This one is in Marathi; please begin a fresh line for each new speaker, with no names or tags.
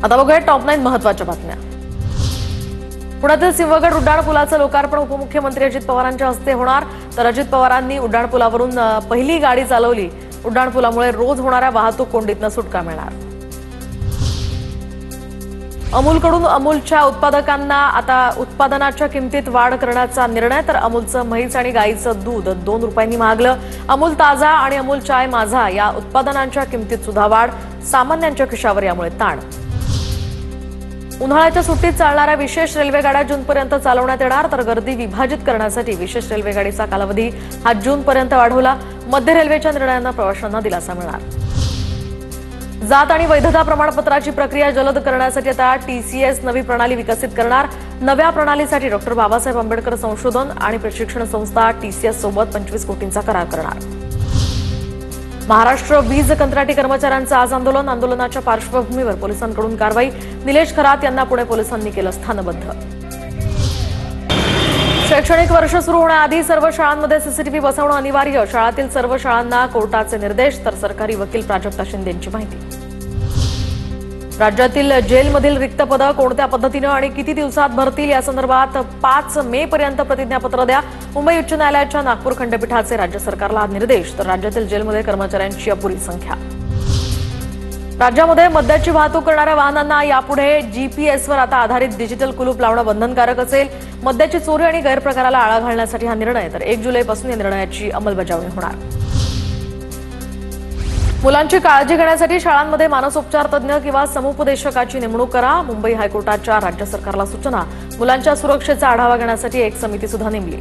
आता बघूया टॉप 9 महत्त्वाच्या बातम्या। पुण्यातील सिंहगड उड्डाणपुलाचं लोकार्पण उपमुख्यमंत्री अजित पवारांच्या हस्ते होणार। तर अजित पवारांनी उड्डाणपुलावरून पहिली गाडी चालवली। उड्डाणपुलामुळे रोज होणाऱ्या वाहतूक कोंडीतून सुटका मिळणार। अमूलकडून अमूलच्या उत्पादकांना आता उत्पादनाच्या किमतीत वाढ करण्याचा निर्णय। तर अमूलचं म्हैस आणि गाईचं दूध 2 रुपयांनी महागलं। अमूल ताजा आणि अमूल चाय माझा या उत्पादनांच्या किमतीत सुद्धा वाढ। सामान्यांच्या खिशावर यामुळे ताण। उन्हाळ्याच्या सुट्टीत चालणाऱ्या विशेष रेल्वेगाड्या जूनपर्यंत चालवण्यात येणार। तर गर्दी विभाजित करण्यासाठी विशेष रेल्वेगाडीचा कालावधी हा जूनपर्यंत वाढवला। मध्य रेल्वेच्या निर्णयानं प्रवाशांना दिलासा मिळणार। जात आणि वैधता प्रमाणपत्राची प्रक्रिया जलद करण्यासाठी आता टीसीएस नवी प्रणाली विकसित करणार। नव्या प्रणालीसाठी डॉ. बाबासाहेब आंबेडकर संशोधन आणि प्रशिक्षण संस्था टीसीएस सोबत 25 कोटींचा करार करणार। महाराष्ट्र वीज कंत्राटी कर्मचाऱ्यांचं आज आंदोलन। आंदोलनाच्या पार्श्वभूमीवर पोलिसांकडून कारवाई। निलेश खरात यांना पुणे पोलिसांनी केलं स्थानबद्ध। शैक्षणिक वर्ष सुरू होण्याआधी सर्व शाळांमध्ये सीसीटीव्ही बसवणं अनिवार्य। शाळातील सर्व शाळांना कोर्टाचे निर्देश। तर सरकारी वकील प्राजक्ता शिंदेंची माहिती। राज्यातील जेलमधील रिक्त पदं कोणत्या पद्धतीनं आणि किती दिवसात भरतील यासंदर्भात 5 मे पर्यंत प्रतिज्ञापत्र द्या। मुंबई उच्च न्यायालयाच्या नागपूर खंडपीठाचे राज्य सरकारला निर्देश। तर राज्यातील जेलमध्ये कर्मचाऱ्यांची अपुरी संख्या। राज्यामध्ये मद्याची वाहतूक करणाऱ्या वाहनांना यापुढे जीपीएसवर आता आधारित डिजिटल कुलूप लावणं बंधनकारक असेल। मद्याची चोरी आणि गैरप्रकाराला आळा घालण्यासाठी हा निर्णय। तर 1 जुलैपासून या निर्णयाची अंमलबजावणी होणार। मुलांची काळजी घेण्यासाठी शाळांमध्ये मानसोपचार तज्ज्ञ किंवा समुपदेशकाची नेमणूक करा। मुंबई हायकोर्टाच्या राज्य सरकारला सूचना। मुलांच्या सुरक्षेचा आढावा घेण्यासाठी एक समिती सुद्धा नेमली।